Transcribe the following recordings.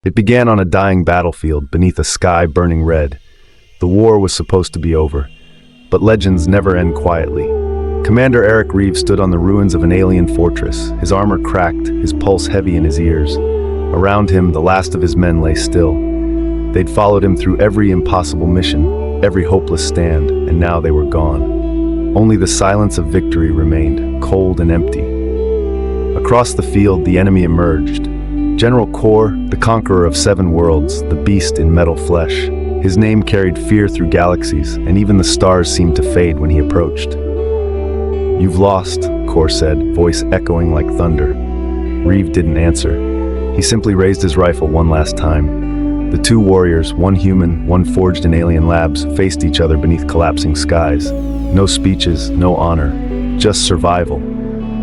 It began on a dying battlefield beneath a sky burning red. The war was supposed to be over, but legends never end quietly. Commander Eric Reeves stood on the ruins of an alien fortress, his armor cracked, his pulse heavy in his ears. Around him, the last of his men lay still. They'd followed him through every impossible mission, every hopeless stand, and now they were gone. Only the silence of victory remained, cold and empty. Across the field, the enemy emerged. General Kor, the conqueror of 7 worlds, the beast in metal flesh. His name carried fear through galaxies, and even the stars seemed to fade when he approached. "You've lost," Kor said, voice echoing like thunder. Reeve didn't answer. He simply raised his rifle one last time. The 2 warriors, one human, one forged in alien labs, faced each other beneath collapsing skies. No speeches, no honor, just survival.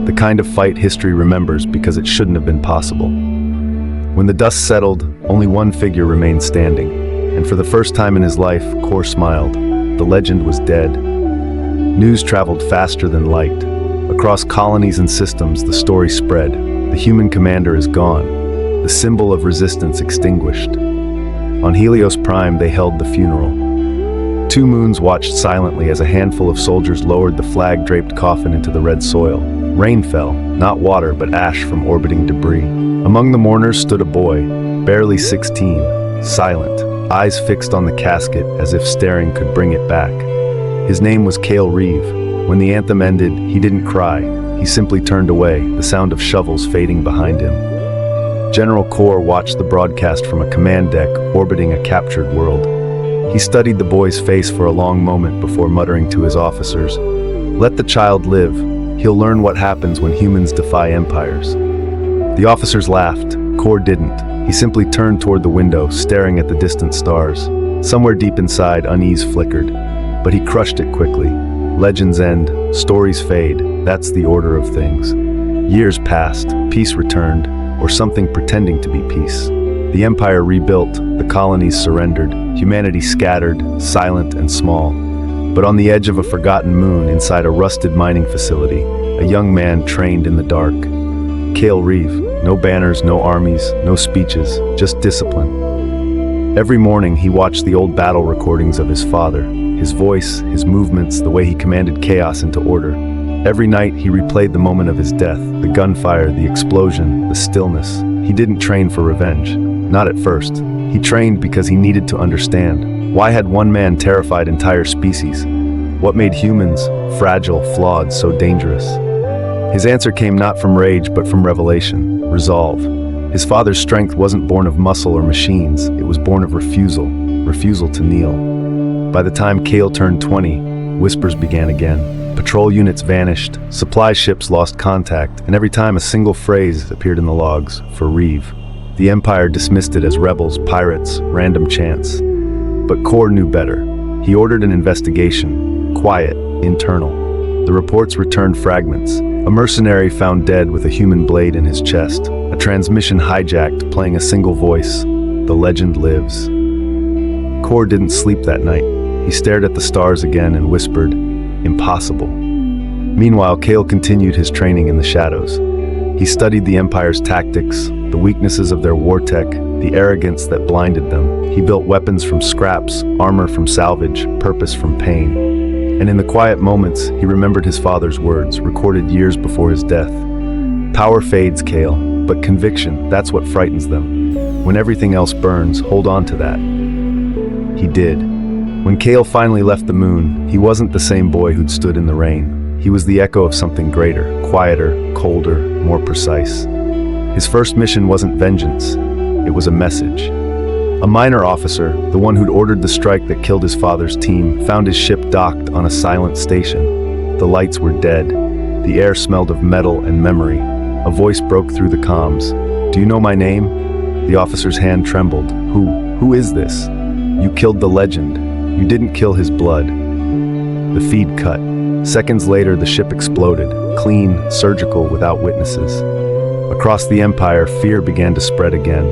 The kind of fight history remembers because it shouldn't have been possible. When the dust settled, only one figure remained standing, and for the first time in his life, Kor smiled. The legend was dead. News traveled faster than light. Across colonies and systems, the story spread. The human commander is gone, the symbol of resistance extinguished. On Helios Prime, they held the funeral. 2 moons watched silently as a handful of soldiers lowered the flag-draped coffin into the red soil. Rain fell, not water, but ash from orbiting debris. Among the mourners stood a boy, barely 16, silent, eyes fixed on the casket as if staring could bring it back. His name was Cale Reeve. When the anthem ended, he didn't cry. He simply turned away, the sound of shovels fading behind him. General Kor watched the broadcast from a command deck orbiting a captured world. He studied the boy's face for a long moment before muttering to his officers, "Let the child live. He'll learn what happens when humans defy empires." The officers laughed. Kor didn't. He simply turned toward the window, staring at the distant stars. Somewhere deep inside, unease flickered, but he crushed it quickly. Legends end, stories fade. That's the order of things. Years passed, peace returned, or something pretending to be peace. The empire rebuilt, the colonies surrendered, humanity scattered, silent and small. But on the edge of a forgotten moon, inside a rusted mining facility, a young man trained in the dark. Cale Reeve. No banners, no armies, no speeches, just discipline. Every morning he watched the old battle recordings of his father, his voice, his movements, the way he commanded chaos into order. Every night he replayed the moment of his death, the gunfire, the explosion, the stillness. He didn't train for revenge, not at first. He trained because he needed to understand. Why had one man terrified entire species? What made humans, fragile, flawed, so dangerous? His answer came not from rage, but from revelation, resolve. His father's strength wasn't born of muscle or machines, it was born of refusal to kneel. By the time Cale turned 20, whispers began again. Patrol units vanished, supply ships lost contact, and every time a single phrase appeared in the logs, "For Reeve." The Empire dismissed it as rebels, pirates, random chance. But Kor knew better. He ordered an investigation, quiet, internal. The reports returned fragments. A mercenary found dead with a human blade in his chest. A transmission hijacked, playing a single voice. The legend lives. Kor didn't sleep that night. He stared at the stars again and whispered, "Impossible." Meanwhile, Cale continued his training in the shadows. He studied the Empire's tactics, the weaknesses of their war tech, the arrogance that blinded them. He built weapons from scraps, armor from salvage, purpose from pain. And in the quiet moments, he remembered his father's words, recorded years before his death. "Power fades, Cale, but conviction, that's what frightens them. When everything else burns, hold on to that." He did. When Cale finally left the moon, he wasn't the same boy who'd stood in the rain. He was the echo of something greater, quieter, colder, more precise. His first mission wasn't vengeance, it was a message. A minor officer, the one who'd ordered the strike that killed his father's team, found his ship docked on a silent station. The lights were dead. The air smelled of metal and memory. A voice broke through the comms. "Do you know my name?" The officer's hand trembled. Who is this?" "You killed the legend. You didn't kill his blood." The feed cut. Seconds later, the ship exploded, clean, surgical, without witnesses. Across the Empire, fear began to spread again.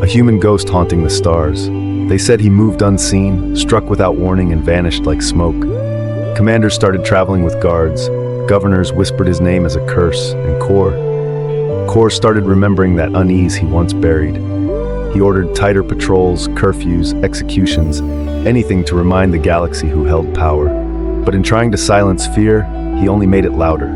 A human ghost haunting the stars. They said he moved unseen, struck without warning, and vanished like smoke. Commanders started traveling with guards. Governors whispered his name as a curse, and Kor started remembering that unease he once buried. He ordered tighter patrols, curfews, executions, anything to remind the galaxy who held power. But in trying to silence fear, he only made it louder.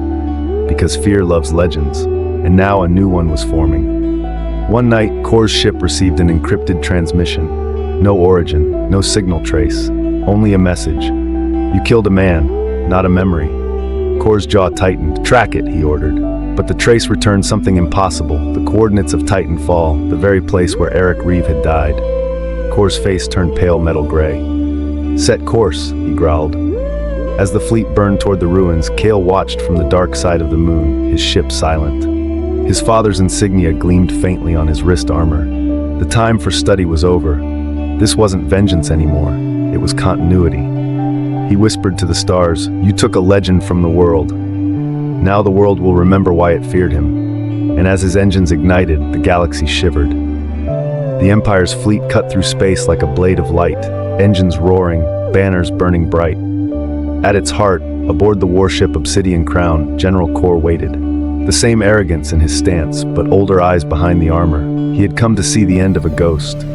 Because fear loves legends, and now a new one was forming. One night, Kor's ship received an encrypted transmission. No origin, no signal trace, only a message. You killed a man, not a memory. Kor's jaw tightened. Track it, he ordered. But the trace returned something impossible, the coordinates of Titanfall, the very place where Eric Reeve had died. Kor's face turned pale metal gray. Set course, he growled. As the fleet burned toward the ruins, Kale watched from the dark side of the moon, his ship silent. His father's insignia gleamed faintly on his wrist armor. The time for study was over. This wasn't vengeance anymore, it was continuity. He whispered to the stars, "You took a legend from the world. Now the world will remember why it feared him." And as his engines ignited, the galaxy shivered. The Empire's fleet cut through space like a blade of light, engines roaring, banners burning bright. At its heart, aboard the warship Obsidian Crown, General Kor waited. The same arrogance in his stance, but older eyes behind the armor. He had come to see the end of a ghost.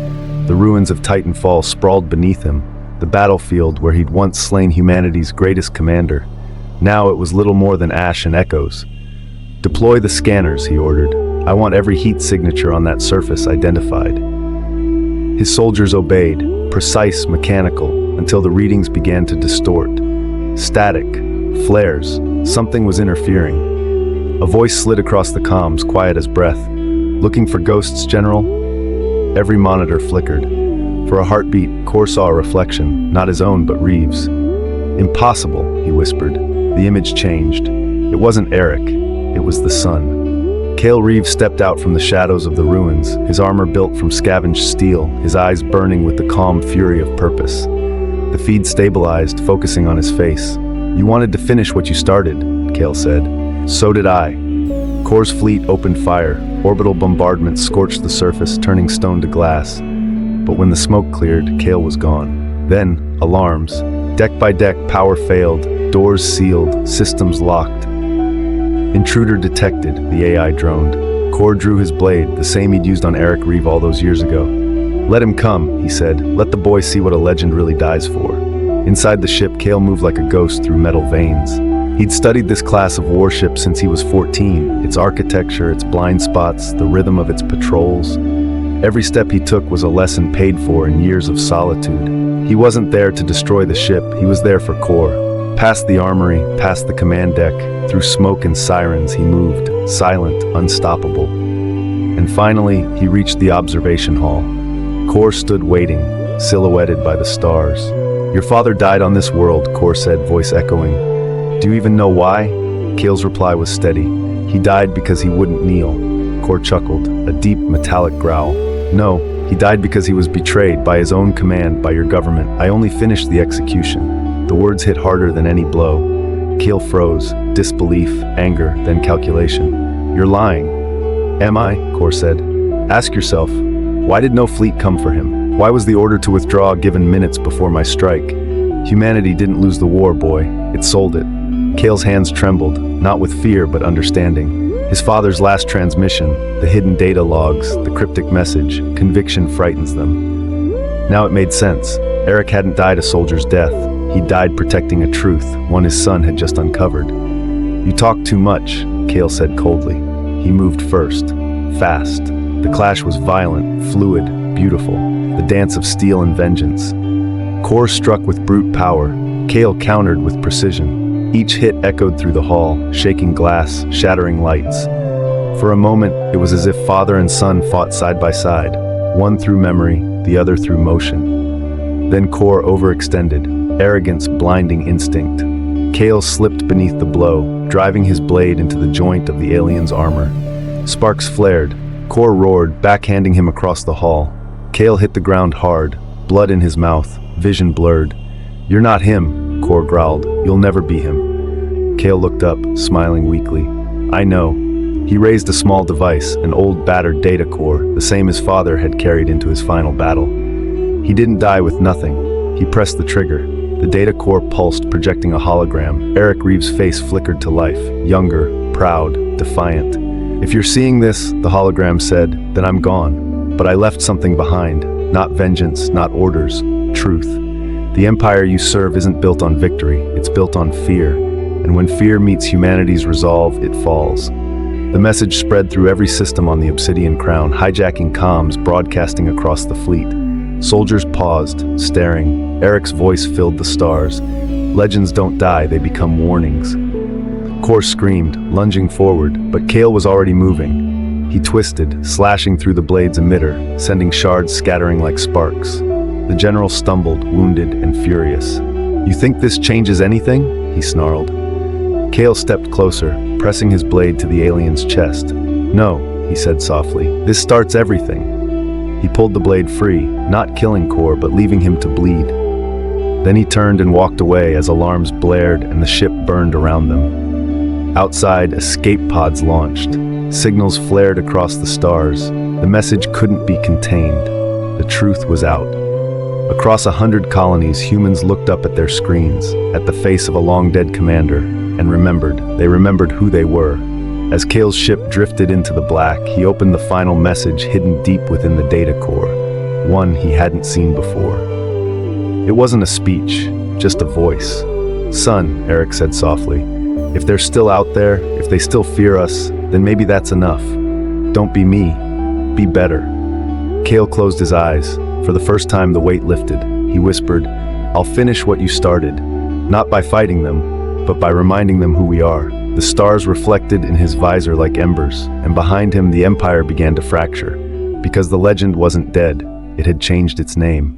The ruins of Titanfall sprawled beneath him, the battlefield where he'd once slain humanity's greatest commander. Now it was little more than ash and echoes. "Deploy the scanners," he ordered. "I want every heat signature on that surface identified." His soldiers obeyed, precise, mechanical, until the readings began to distort. Static, flares, something was interfering. A voice slid across the comms, quiet as breath. "Looking for ghosts, General?" Every monitor flickered. For a heartbeat, Kor saw a reflection, not his own but Reeves'. "Impossible," he whispered. The image changed. It wasn't Eric, it was the sun. Kale Reeves stepped out from the shadows of the ruins, his armor built from scavenged steel, his eyes burning with the calm fury of purpose. The feed stabilized, focusing on his face. "You wanted to finish what you started," Kale said. "So did I." Kor's fleet opened fire. Orbital bombardment scorched the surface, turning stone to glass. But when the smoke cleared, Kale was gone. Then, alarms. Deck by deck, power failed. Doors sealed, systems locked. "Intruder detected," the AI droned. Kor drew his blade, the same he'd used on Eric Reeve all those years ago. "Let him come," he said. "Let the boy see what a legend really dies for." Inside the ship, Kale moved like a ghost through metal veins. He'd studied this class of warship since he was 14, its architecture, its blind spots, the rhythm of its patrols. Every step he took was a lesson paid for in years of solitude. He wasn't there to destroy the ship, he was there for Kor. Past the armory, past the command deck, through smoke and sirens he moved, silent, unstoppable. And finally, he reached the observation hall. Kor stood waiting, silhouetted by the stars. "Your father died on this world," Kor said, voice echoing. "Do you even know why?" Kale's reply was steady. "He died because he wouldn't kneel." Kor chuckled, a deep, metallic growl. "No, he died because he was betrayed by his own command, by your government. I only finished the execution." The words hit harder than any blow. Kale froze, disbelief, anger, then calculation. "You're lying." "Am I?" Kor said. "Ask yourself, why did no fleet come for him? Why was the order to withdraw given minutes before my strike? Humanity didn't lose the war, boy. It sold it." Kale's hands trembled, not with fear but understanding. His father's last transmission, the hidden data logs, the cryptic message, conviction frightens them. Now it made sense. Eric hadn't died a soldier's death. He died protecting a truth, one his son had just uncovered. "You talk too much," Kale said coldly. He moved first, fast. The clash was violent, fluid, beautiful, the dance of steel and vengeance. Kor struck with brute power. Kale countered with precision. Each hit echoed through the hall, shaking glass, shattering lights. For a moment, it was as if father and son fought side by side, one through memory, the other through motion. Then Kor overextended. Arrogance, blinding instinct. Kale slipped beneath the blow, driving his blade into the joint of the alien's armor. Sparks flared. Kor roared, backhanding him across the hall. Kale hit the ground hard, blood in his mouth, vision blurred. "You're not him," Kor growled. "You'll never be him." Kale looked up, smiling weakly. "I know." He raised a small device, an old battered data core, the same his father had carried into his final battle. He didn't die with nothing. He pressed the trigger. The data core pulsed, projecting a hologram. Eric Reeves' face flickered to life, younger, proud, defiant. "If you're seeing this," the hologram said, "then I'm gone." But I left something behind. Not vengeance, not orders. Truth. The empire you serve isn't built on victory, it's built on fear. And when fear meets humanity's resolve, it falls. The message spread through every system on the Obsidian Crown, hijacking comms, broadcasting across the fleet. Soldiers paused, staring. Eric's voice filled the stars. Legends don't die, they become warnings. Kor screamed, lunging forward, but Kale was already moving. He twisted, slashing through the blade's emitter, sending shards scattering like sparks. The general stumbled, wounded and furious. "You think this changes anything?" he snarled. Kale stepped closer, pressing his blade to the alien's chest. "No," he said softly, "this starts everything." He pulled the blade free, not killing Kor, but leaving him to bleed. Then he turned and walked away as alarms blared and the ship burned around them. Outside, escape pods launched. Signals flared across the stars. The message couldn't be contained. The truth was out. Across 100 colonies, humans looked up at their screens, at the face of a long-dead commander, and remembered. They remembered who they were. As Kale's ship drifted into the black, he opened the final message hidden deep within the data core, one he hadn't seen before. It wasn't a speech, just a voice. "Son," Eric said softly, "if they're still out there, if they still fear us, then maybe that's enough. Don't be me, be better." Kale closed his eyes. For the first time, the weight lifted. He whispered, "I'll finish what you started, not by fighting them, but by reminding them who we are." The stars reflected in his visor like embers, and behind him the empire began to fracture. Because the legend wasn't dead, it had changed its name.